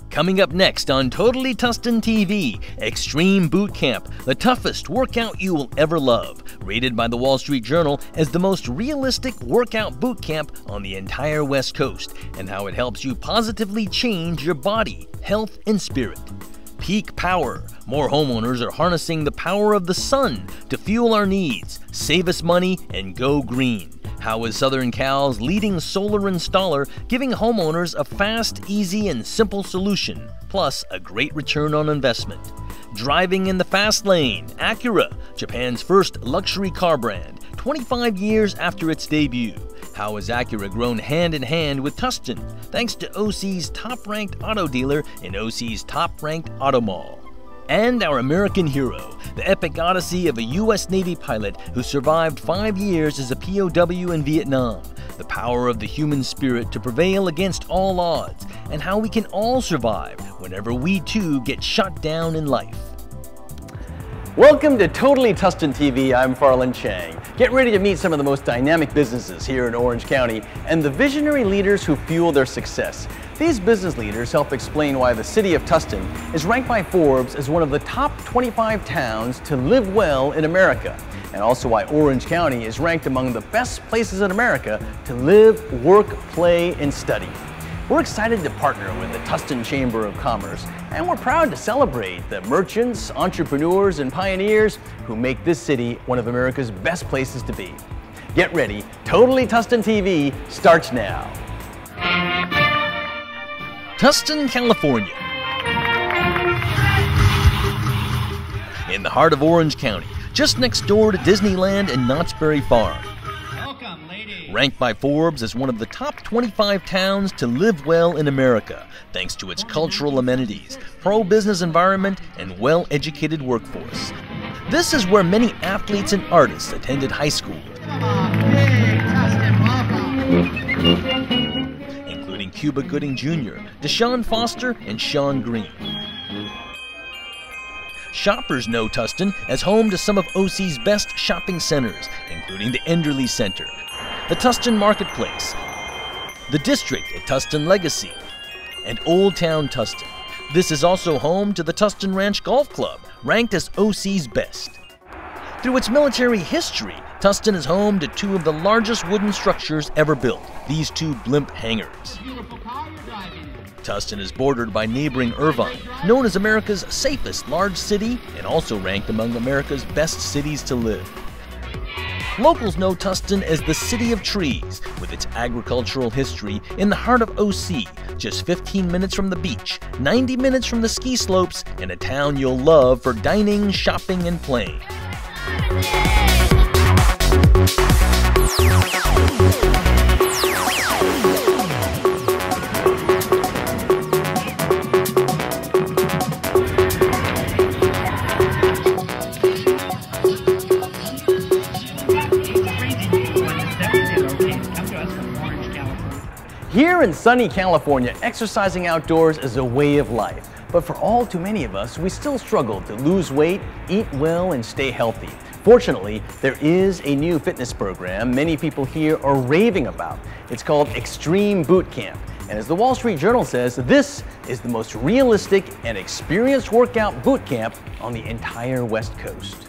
Coming up next on Totally Tustin TV, Extreme Boot Camp, the toughest workout you will ever love, rated by the Wall Street Journal as the most realistic workout boot camp on the entire West Coast, and how it helps you positively change your body, health, and spirit. Peak power. More homeowners are harnessing the power of the sun to fuel our needs, save us money, and go green. How is Southern Cal's leading solar installer giving homeowners a fast, easy, and simple solution, plus a great return on investment? Driving in the fast lane, Acura, Japan's first luxury car brand, 25 years after its debut. How has Acura grown hand in hand with Tustin, thanks to OC's top-ranked auto dealer in OC's top-ranked auto mall? And our American hero, the epic odyssey of a U.S. Navy pilot who survived 5 years as a POW in Vietnam, the power of the human spirit to prevail against all odds, and how we can all survive whenever we too get shot down in life. Welcome to Totally Tustin TV. I'm Farland Chang. Get ready to meet some of the most dynamic businesses here in Orange County and the visionary leaders who fuel their success. These business leaders help explain why the city of Tustin is ranked by Forbes as one of the top 25 towns to live well in America, and also why Orange County is ranked among the best places in America to live, work, play, and study. We're excited to partner with the Tustin Chamber of Commerce, and we're proud to celebrate the merchants, entrepreneurs, and pioneers who make this city one of America's best places to be. Get ready, Totally Tustin TV starts now. Tustin, California. In the heart of Orange County, just next door to Disneyland and Knott's Berry Farm. Welcome, ladies. Ranked by Forbes as one of the top 25 towns to live well in America, thanks to its cultural amenities, pro-business environment, and well-educated workforce. This is where many athletes and artists attended high school, including Cuba Gooding Jr., Deshaun Foster, and Sean Green. Shoppers know Tustin as home to some of OC's best shopping centers, including the Enderley Center, the Tustin Marketplace, the District at Tustin Legacy, and Old Town Tustin. This is also home to the Tustin Ranch Golf Club, ranked as OC's best. Through its military history, Tustin is home to two of the largest wooden structures ever built, these two blimp hangars. Tustin is bordered by neighboring Irvine, known as America's safest large city and also ranked among America's best cities to live. Locals know Tustin as the City of Trees, with its agricultural history in the heart of OC, just 15 minutes from the beach, 90 minutes from the ski slopes, and a town you'll love for dining, shopping, and playing. Here in sunny California, exercising outdoors is a way of life. But for all too many of us, we still struggle to lose weight, eat well, and stay healthy. Fortunately, there is a new fitness program many people here are raving about. It's called Extreme Boot Camp. And as the Wall Street Journal says, this is the most realistic and experienced workout boot camp on the entire West Coast.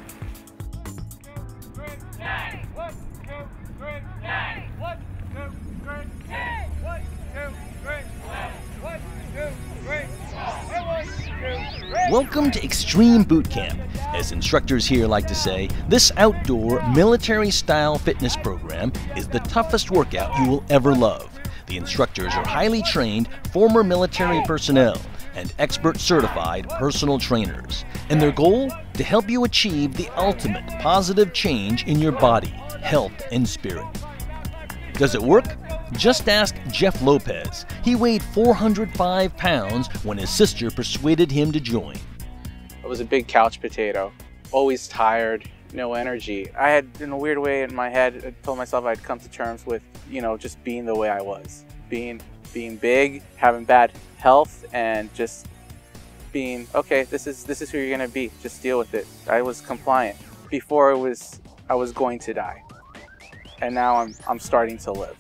Welcome to Extreme Boot Camp. As instructors here like to say, this outdoor, military-style fitness program is the toughest workout you will ever love. The instructors are highly trained former military personnel and expert certified personal trainers. And their goal? To help you achieve the ultimate positive change in your body, health, and spirit. Does it work? Just ask Jeff Lopez. He weighed 405 pounds when his sister persuaded him to join. I was a big couch potato, always tired, no energy. I had, in a weird way in my head, I told myself I'd come to terms with, just being the way I was. Being big, having bad health, and just being, okay, this is who you're gonna be, just deal with it. I was compliant. Before I was going to die. And now I'm starting to live.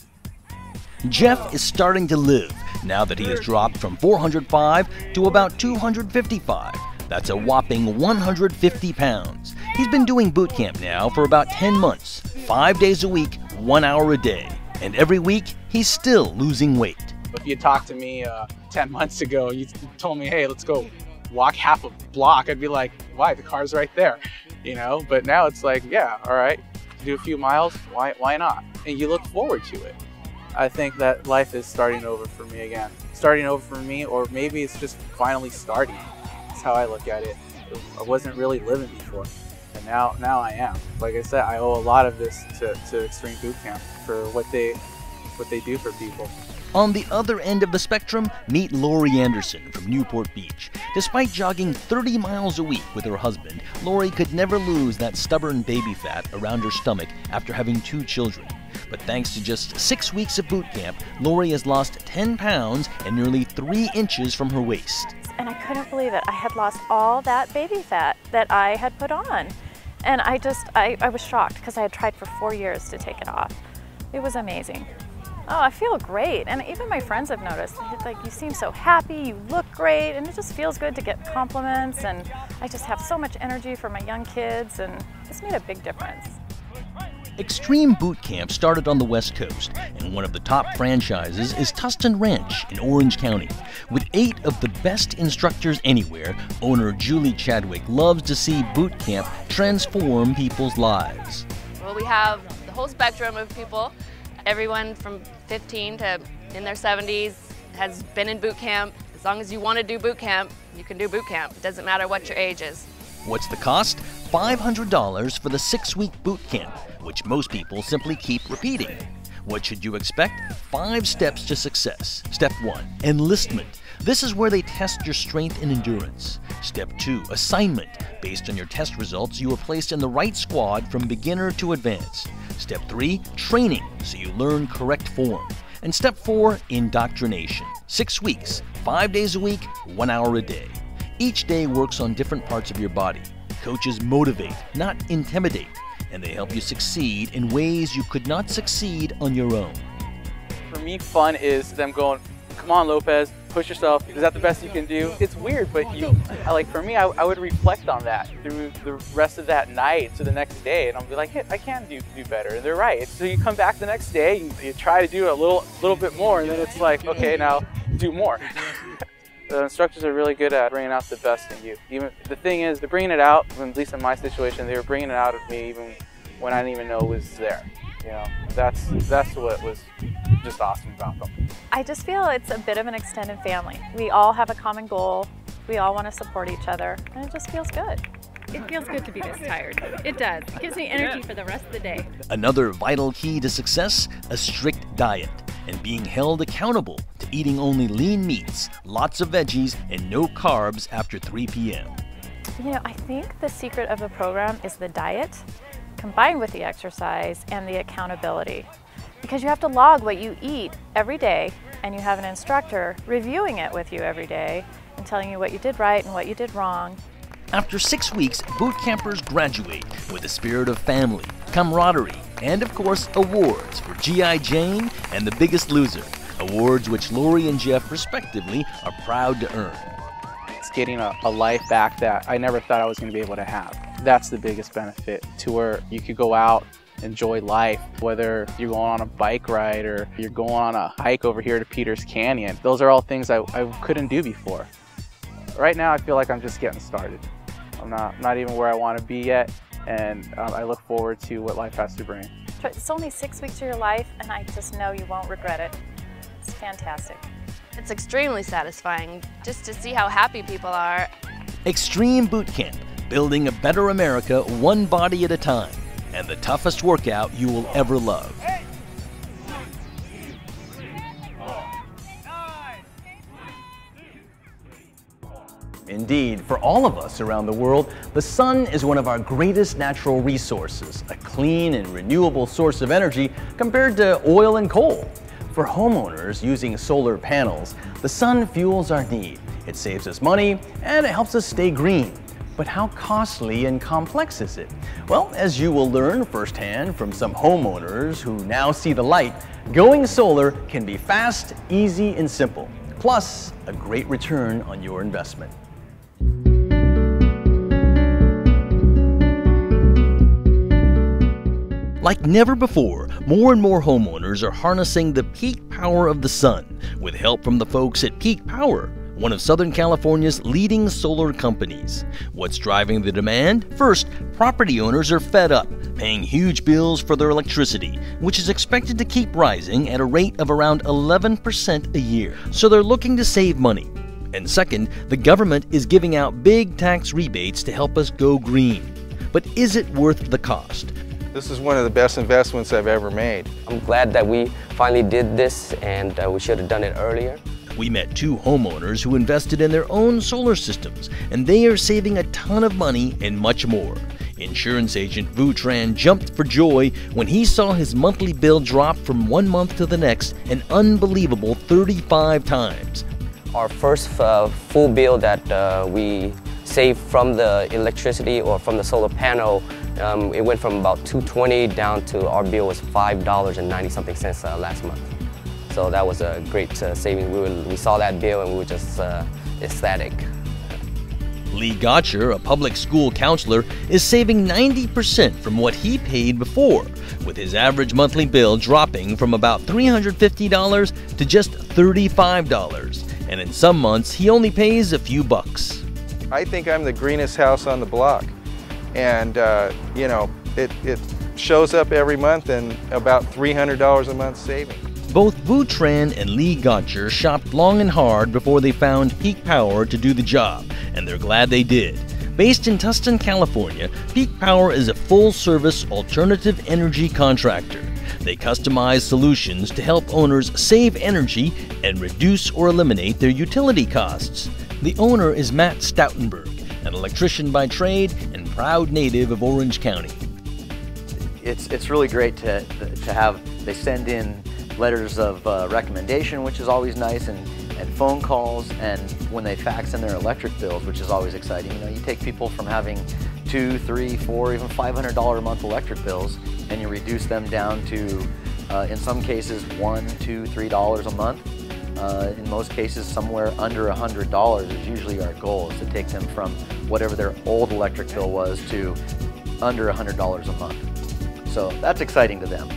Jeff is starting to live. now that he has dropped from 405 to about 255. That's a whopping 150 pounds. He's been doing boot camp now for about 10 months, 5 days a week, 1 hour a day. And every week, he's still losing weight. If you talked to me 10 months ago, you told me, hey, let's go walk half a block, I'd be like, why? The car's right there, you know? But now it's like, yeah, all right, do a few miles, why not? And you look forward to it. I think that life is starting over for me again. Starting over for me, or maybe it's just finally starting. That's how I look at it. I wasn't really living before, and now I am. Like I said, I owe a lot of this to Extreme Boot Camp for what they do for people. On the other end of the spectrum, meet Lori Anderson from Newport Beach. Despite jogging 30 miles a week with her husband, Lori could never lose that stubborn baby fat around her stomach after having 2 children. But thanks to just 6 weeks of boot camp, Lori has lost 10 pounds and nearly 3 inches from her waist. And I couldn't believe it. I had lost all that baby fat that I had put on. And I was shocked because I had tried for 4 years to take it off. It was amazing. Oh, I feel great, and even my friends have noticed. It's like, you seem so happy, you look great, and it just feels good to get compliments, and I just have so much energy for my young kids, and it's made a big difference. Extreme Boot Camp started on the West Coast, and one of the top franchises is Tustin Ranch in Orange County. With 8 of the best instructors anywhere, owner Julie Chadwick loves to see boot camp transform people's lives. Well, we have the whole spectrum of people. Everyone from 15 to in their 70s has been in boot camp. As long as you want to do boot camp, you can do boot camp. It doesn't matter what your age is. What's the cost? $500 for the 6-week boot camp, which most people simply keep repeating. What should you expect? 5 steps to success. Step 1, enlistment. This is where they test your strength and endurance. Step 2, assignment. Based on your test results, you are placed in the right squad from beginner to advanced. Step 3, training, so you learn correct form. And step 4, indoctrination. 6 weeks, 5 days a week, 1 hour a day. Each day works on different parts of your body. Coaches motivate, not intimidate, and they help you succeed in ways you could not succeed on your own. For me, fun is them going, come on, Lopez, push yourself. Is that the best you can do? It's weird, but for me, I would reflect on that through the rest of that night to the next day, and I'll be like, hey, I can do better, and they're right. So you come back the next day, you try to do a little bit more, and then it's like, okay, now do more. The instructors are really good at bringing out the best in you. Even the thing is, they're bringing it out, at least in my situation, they were bringing it out of me even when I didn't even know it was there. You know, that's what was just awesome about them. I just feel it's a bit of an extended family. We all have a common goal. We all want to support each other, and it just feels good. It feels good to be this tired. It does. It gives me energy for the rest of the day. Another vital key to success, a strict diet, and being held accountable to eating only lean meats, lots of veggies, and no carbs after 3 p.m. You know, I think the secret of the program is the diet, combined with the exercise and the accountability. Because you have to log what you eat every day, and you have an instructor reviewing it with you every day and telling you what you did right and what you did wrong. After 6 weeks, boot campers graduate with a spirit of family, camaraderie, and of course, awards for G.I. Jane and The Biggest Loser, awards which Lori and Jeff, respectively, are proud to earn. It's getting a life back that I never thought I was going to be able to have. That's the biggest benefit, to where you could go out, enjoy life, whether you're going on a bike ride or you're going on a hike over here to Peters Canyon. Those are all things I couldn't do before. Right now, I feel like I'm just getting started. I'm not even where I want to be yet, and I look forward to what life has to bring. It's only 6 weeks of your life, and I just know you won't regret it. It's fantastic. It's extremely satisfying just to see how happy people are. Extreme Boot Camp, building a better America one body at a time, and the toughest workout you will ever love. Indeed, for all of us around the world, the sun is one of our greatest natural resources, a clean and renewable source of energy compared to oil and coal. For homeowners using solar panels, the sun fuels our need. It saves us money and it helps us stay green. But how costly and complex is it? Well, as you will learn firsthand from some homeowners who now see the light, Going solar can be fast, easy, and simple, plus a great return on your investment. Like never before, more and more homeowners are harnessing the peak power of the sun with help from the folks at Peak Power, one of Southern California's leading solar companies. What's driving the demand? First, property owners are fed up, paying huge bills for their electricity, which is expected to keep rising at a rate of around 11% a year. So they're looking to save money. And second, the government is giving out big tax rebates to help us go green. But is it worth the cost? This is one of the best investments I've ever made. I'm glad that we finally did this, and we should have done it earlier. We met two homeowners who invested in their own solar systems, and they are saving a ton of money and much more. Insurance agent Vu Tran jumped for joy when he saw his monthly bill drop from one month to the next an unbelievable 35 times. Our first full bill that we saved from the electricity or from the solar panel, it went from about $220 down to our bill was $5.90 cents last month. So that was a great saving. We saw that bill and we were just ecstatic. Lee Gotcher, a public school counselor, is saving 90% from what he paid before, with his average monthly bill dropping from about $350 to just $35. And in some months, he only pays a few bucks. I think I'm the greenest house on the block. And, you know, it shows up every month and about $300 a month saving. Both Vu Tran and Lee Gotcher shopped long and hard before they found Peak Power to do the job, and they're glad they did. Based in Tustin, California, Peak Power is a full-service alternative energy contractor. They customize solutions to help owners save energy and reduce or eliminate their utility costs. The owner is Matt Stoutenberg, an electrician by trade and proud native of Orange County. It's really great to have, they send in letters of recommendation, which is always nice, and phone calls, and when they fax in their electric bills, which is always exciting. You know, you take people from having $200, $300, $400, even $500 a month electric bills, and you reduce them down to, in some cases, $1, $2, $3 a month. In most cases, somewhere under $100 is usually our goal, is to take them from whatever their old electric bill was to under $100 a month. So that's exciting to them.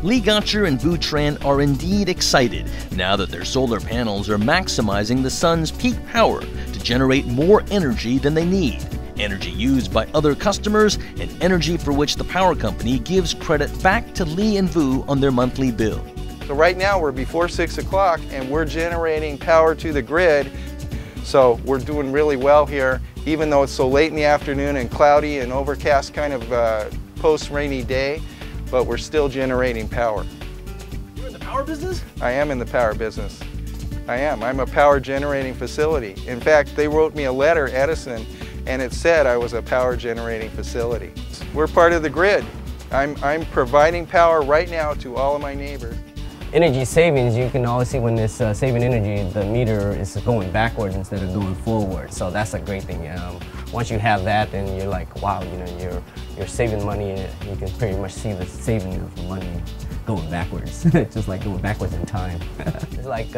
Lee Gotcher and Vu Tran are indeed excited now that their solar panels are maximizing the sun's peak power to generate more energy than they need, energy used by other customers, and energy for which the power company gives credit back to Lee and Vu on their monthly bill. So right now we're before 6 o'clock and we're generating power to the grid, so we're doing really well here, even though it's so late in the afternoon and cloudy and overcast kind of post-rainy day. But we're still generating power. You're in the power business? I am in the power business. I am. I'm a power generating facility. In fact, they wrote me a letter, Edison, and it said I was a power generating facility. We're part of the grid. I'm providing power right now to all of my neighbors. Energy savings, you can always see when it's saving energy, the meter is going backwards instead of going forward. So that's a great thing. Once you have that, then you're like, wow, you know, you're saving money, and you can pretty much see the saving of money going backwards. Just like going backwards in time. It's like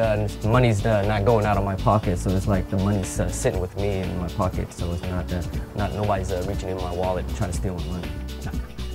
money's not going out of my pocket, so it's like the money's sitting with me in my pocket, so it's not nobody's reaching in my wallet and trying to steal my money.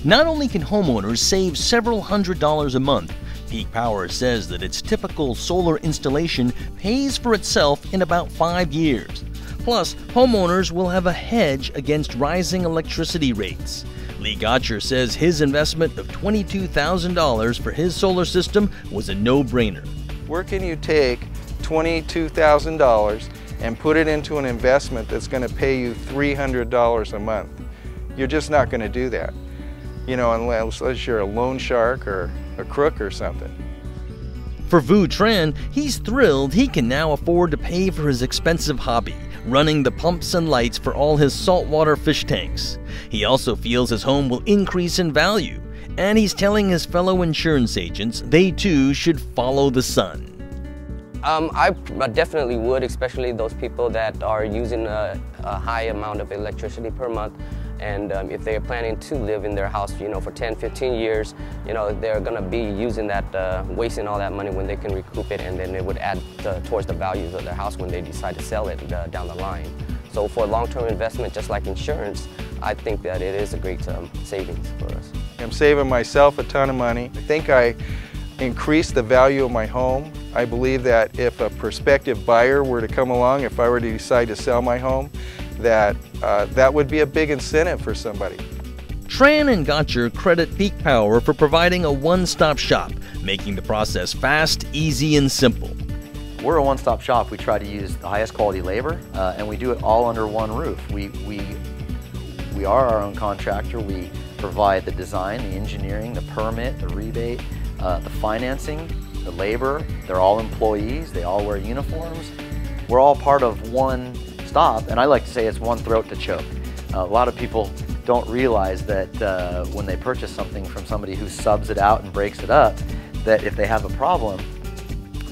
Not only can homeowners save several $100s a month, Peak Power says that its typical solar installation pays for itself in about 5 years. Plus, homeowners will have a hedge against rising electricity rates. Lee Gotcher says his investment of $22,000 for his solar system was a no-brainer. Where can you take $22,000 and put it into an investment that's going to pay you $300 a month? You're just not going to do that, you know, unless you're a loan shark or a crook or something. For Vu Tran, he's thrilled he can now afford to pay for his expensive hobby, running the pumps and lights for all his saltwater fish tanks. He also feels his home will increase in value, and he's telling his fellow insurance agents they too should follow the sun. I definitely would, especially those people that are using a high amount of electricity per month. And if they're planning to live in their house, you know, for 10, 15 years, you know, they're going to be using that, wasting all that money when they can recoup it, and then it would add towards the values of their house when they decide to sell it down the line. So for long-term investment, just like insurance, I think that it is a great savings for us. I'm saving myself a ton of money. I think I increased the value of my home. I believe that if a prospective buyer were to come along, if I were to decide to sell my home, that would be a big incentive for somebody. Tran and Gotcher credit Peak Power for providing a one-stop shop, making the process fast, easy, and simple. We're a one-stop shop. We try to use the highest quality labor, and we do it all under one roof. We are our own contractor. We provide the design, the engineering, the permit, the rebate, the financing, the labor. They're all employees. They all wear uniforms. We're all part of one stop, and I like to say it's one throat to choke. A lot of people don't realize that when they purchase something from somebody who subs it out and breaks it up, that if they have a problem,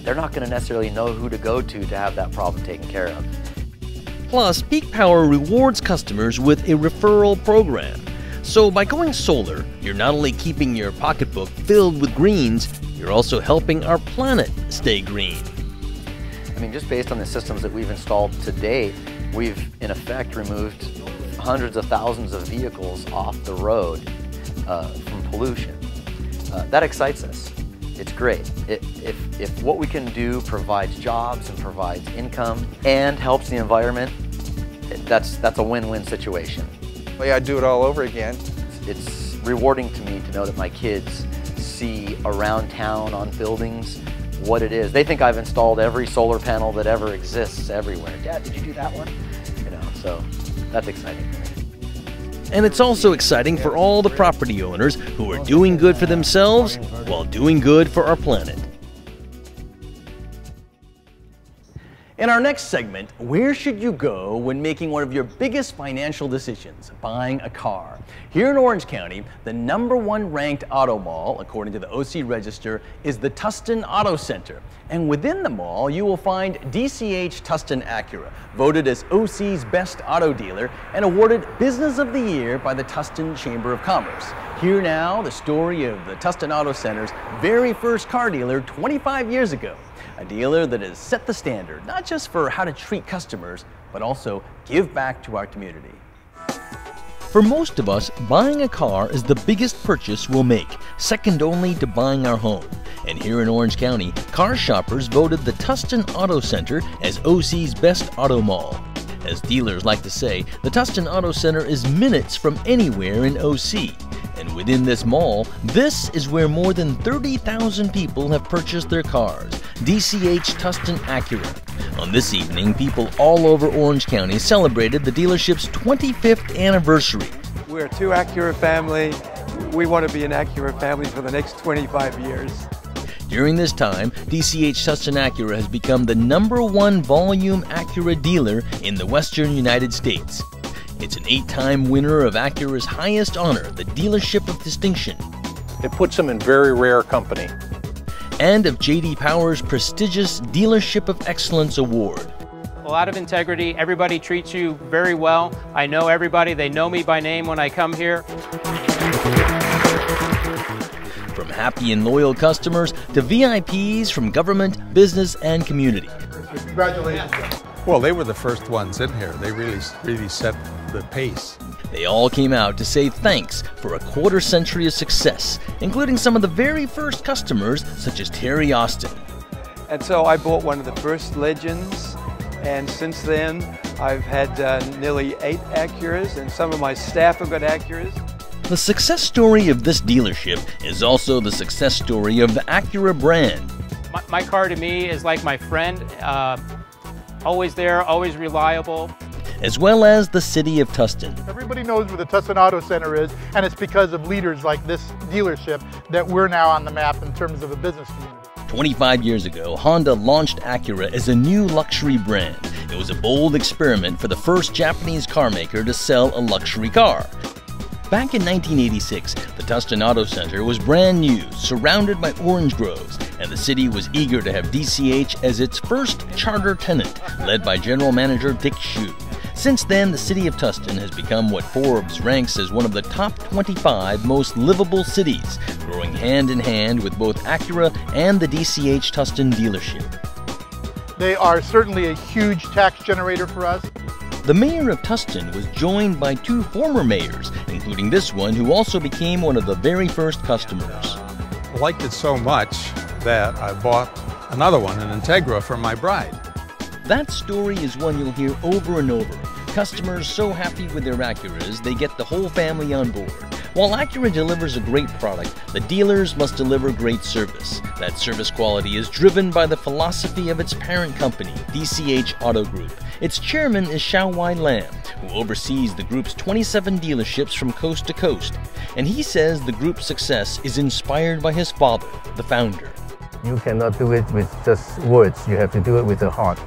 they're not going to necessarily know who to go to have that problem taken care of. Plus, Peak Power rewards customers with a referral program. So by going solar, you're not only keeping your pocketbook filled with greens, you're also helping our planet stay green. I mean, just based on the systems that we've installed to date, we've in effect removed hundreds of thousands of vehicles off the road from pollution. That excites us. It's great. If what we can do provides jobs and provides income and helps the environment, that's a win-win situation. Well, yeah, I'd do it all over again. It's rewarding to me to know that my kids see around town on buildings what it is. They think I've installed every solar panel that ever exists everywhere. Dad, did you do that one? You know, so that's exciting for me. And it's also exciting for all the property owners who are doing good for themselves while doing good for our planet. In our next segment, where should you go when making one of your biggest financial decisions, buying a car? Here in Orange County, the #1 ranked auto mall, according to the OC Register, is the Tustin Auto Center. And within the mall, you will find DCH Tustin Acura, voted as OC's best auto dealer and awarded Business of the Year by the Tustin Chamber of Commerce. Here now, the story of the Tustin Auto Center's very first car dealer 25 years ago. A dealer that has set the standard, not just for how to treat customers, but also give back to our community. For most of us, buying a car is the biggest purchase we'll make, second only to buying our home. And here in Orange County, car shoppers voted the Tustin Auto Center as OC's best auto mall. As dealers like to say, the Tustin Auto Center is minutes from anywhere in OC. And within this mall, this is where more than 30,000 people have purchased their cars, DCH Tustin Acura. On this evening, people all over Orange County celebrated the dealership's 25th anniversary. We're a two Acura family. We want to be an Acura family for the next 25 years. During this time, DCH Tustin Acura has become the #1 volume Acura dealer in the Western United States. It's an 8-time winner of Acura's highest honor, the Dealership of Distinction. It puts them in very rare company. And of J.D. Power's prestigious Dealership of Excellence Award. A lot of integrity. Everybody treats you very well. I know everybody. They know me by name when I come here. From happy and loyal customers to VIPs from government, business, and community. Congratulations. Well, they were the first ones in here. They really set the pace. They all came out to say thanks for a quarter-century of success, including some of the very first customers, such as Terry Austin. And so I bought one of the first Legends, and since then I've had nearly 8 Acuras, and some of my staff have got Acuras. The success story of this dealership is also the success story of the Acura brand. My car to me is like my friend, always there, always reliable. As well as the city of Tustin. Everybody knows where the Tustin Auto Center is, and it's because of leaders like this dealership that we're now on the map in terms of a business community. 25 years ago, Honda launched Acura as a new luxury brand. It was a bold experiment for the first Japanese car maker to sell a luxury car. Back in 1986, the Tustin Auto Center was brand new, surrounded by orange groves, and the city was eager to have DCH as its first charter tenant, led by General Manager Dick Hsu. Since then, the city of Tustin has become what Forbes ranks as one of the top 25 most livable cities, growing hand in hand with both Acura and the DCH Tustin dealership. They are certainly a huge tax generator for us. The mayor of Tustin was joined by 2 former mayors, including this one who also became one of the very first customers. I liked it so much that I bought another one, an Integra, for my bride. That story is one you'll hear over and over. Customers so happy with their Acuras, they get the whole family on board. While Acura delivers a great product, the dealers must deliver great service. That service quality is driven by the philosophy of its parent company, DCH Auto Group. Its chairman is Xiaowai Lam, who oversees the group's 27 dealerships from coast to coast. And he says the group's success is inspired by his father, the founder. You cannot do it with just words, you have to do it with the heart.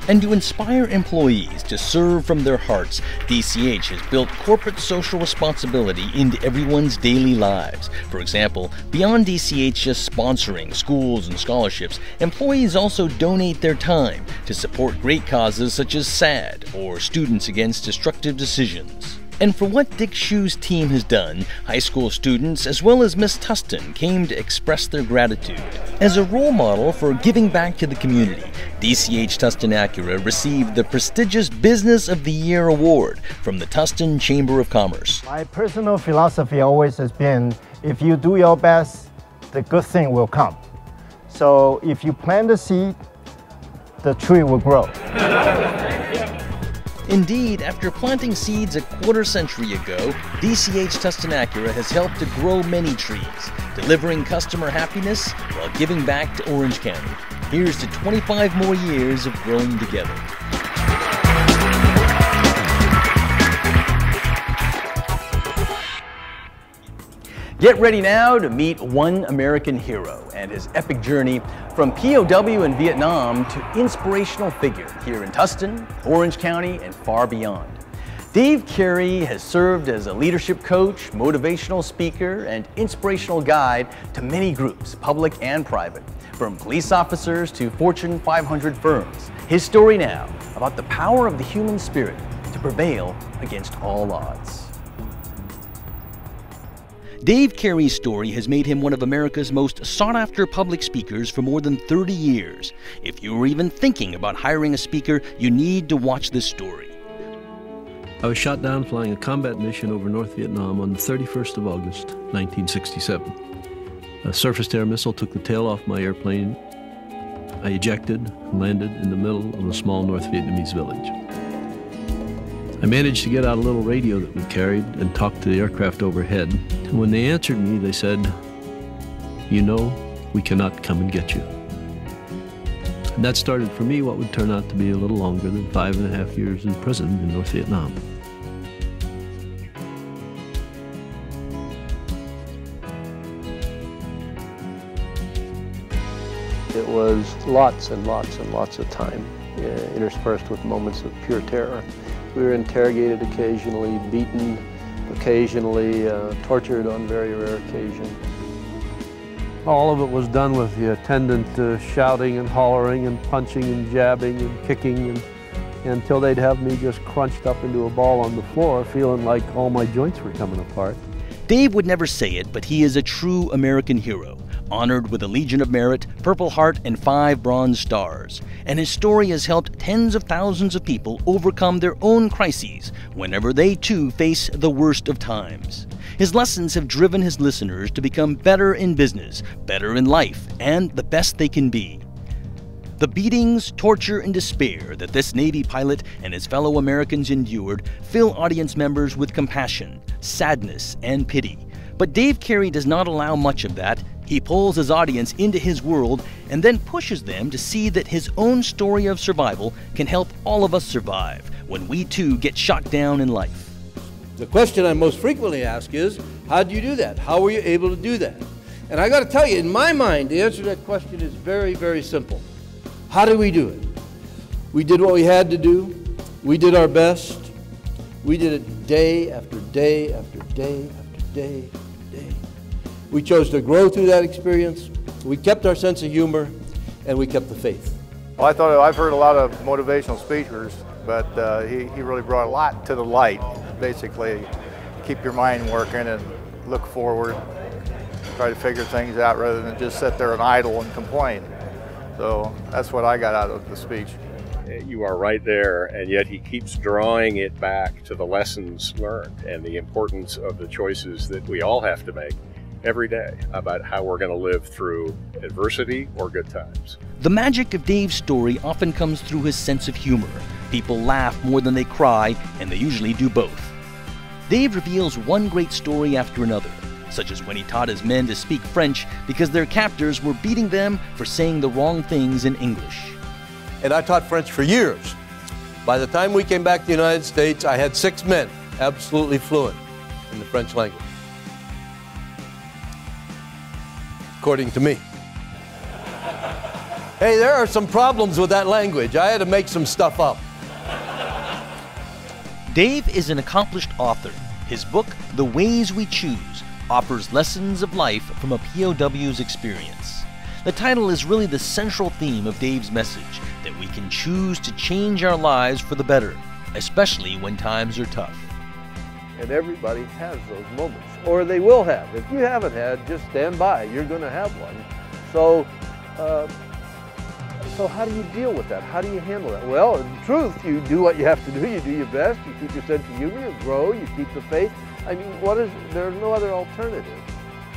And to inspire employees to serve from their hearts, DCH has built corporate social responsibility into everyone's daily lives. For example, beyond DCH just sponsoring schools and scholarships, employees also donate their time to support great causes such as SAD or Students Against Destructive Decisions. And for what Dick Shu's team has done, high school students as well as Miss Tustin came to express their gratitude. As a role model for giving back to the community, DCH Tustin Acura received the prestigious Business of the Year award from the Tustin Chamber of Commerce. My personal philosophy always has been, if you do your best, the good thing will come. So if you plant the seed, the tree will grow. Indeed, after planting seeds a quarter-century ago, DCH Tustin Acura has helped to grow many trees, delivering customer happiness while giving back to Orange County. Here's to 25 more years of growing together. Get ready now to meet one American hero and his epic journey from POW in Vietnam to inspirational figure here in Tustin, Orange County, and far beyond. Dave Carey has served as a leadership coach, motivational speaker, and inspirational guide to many groups, public and private, from police officers to Fortune 500 firms. His story now about the power of the human spirit to prevail against all odds. Dave Carey's story has made him one of America's most sought-after public speakers for more than 30 years. If you were even thinking about hiring a speaker, you need to watch this story. I was shot down flying a combat mission over North Vietnam on the 31st of August, 1967. A surface-to-air missile took the tail off my airplane. I ejected and landed in the middle of a small North Vietnamese village. I managed to get out a little radio that we carried and talk to the aircraft overhead. And when they answered me, they said, "You know, we cannot come and get you." And that started for me what would turn out to be a little longer than 5.5 years in prison in North Vietnam. It was lots and lots and lots of time, interspersed with moments of pure terror. We were interrogated occasionally, beaten occasionally, tortured on very rare occasion. All of it was done with the attendant shouting and hollering and punching and jabbing and kicking and until they'd have me just crunched up into a ball on the floor, feeling like all my joints were coming apart. Dave would never say it, but he is a true American hero, honored with a Legion of Merit, Purple Heart, and 5 Bronze Stars. And his story has helped tens of thousands of people overcome their own crises whenever they too face the worst of times. His lessons have driven his listeners to become better in business, better in life, and the best they can be. The beatings, torture, and despair that this Navy pilot and his fellow Americans endured fill audience members with compassion, sadness, and pity. But Dave Carey does not allow much of that. He pulls his audience into his world and then pushes them to see that his own story of survival can help all of us survive when we too get shot down in life. The question I most frequently ask is, how do you do that? How were you able to do that? And I got to tell you, in my mind, the answer to that question is very, very simple. How did we do it? We did what we had to do. We did our best. We did it day after day after day after day after day. We chose to grow through that experience. We kept our sense of humor, and we kept the faith. Well, I thought I've heard a lot of motivational speakers, but he really brought a lot to the light. Basically, keep your mind working and look forward, try to figure things out rather than just sit there and idle and complain. So that's what I got out of the speech. You are right there, and yet he keeps drawing it back to the lessons learned and the importance of the choices that we all have to make every day about how we're going to live through adversity or good times. The magic of Dave's story often comes through his sense of humor. People laugh more than they cry, and they usually do both. Dave reveals one great story after another, such as when he taught his men to speak French because their captors were beating them for saying the wrong things in English. And I taught French for years. By the time we came back to the United States, I had 6 men absolutely fluent in the French language. According to me. Hey, there are some problems with that language. I had to make some stuff up. Dave is an accomplished author. His book, The Ways We Choose, offers lessons of life from a POW's experience. The title is really the central theme of Dave's message, that we can choose to change our lives for the better, especially when times are tough. And everybody has those moments, or they will have. If you haven't had, just stand by. You're going to have one. So how do you deal with that? How do you handle that? Well, in truth, you do what you have to do. You do your best. You keep your sense of humor. You grow. You keep the faith. I mean, there's no other alternative.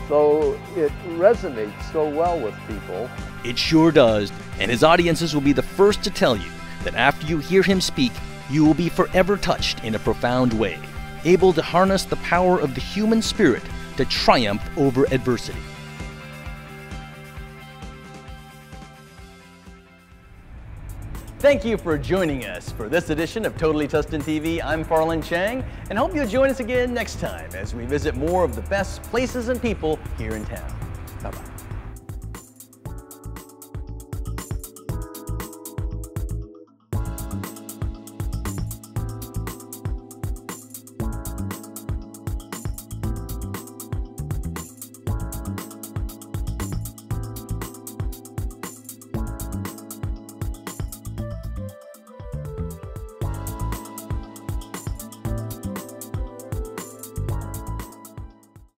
So it resonates so well with people. It sure does, and his audiences will be the first to tell you that after you hear him speak, you will be forever touched in a profound way, able to harness the power of the human spirit to triumph over adversity. Thank you for joining us for this edition of Totally Tustin TV. I'm Farland Chang, and hope you'll join us again next time as we visit more of the best places and people here in town. Bye-bye.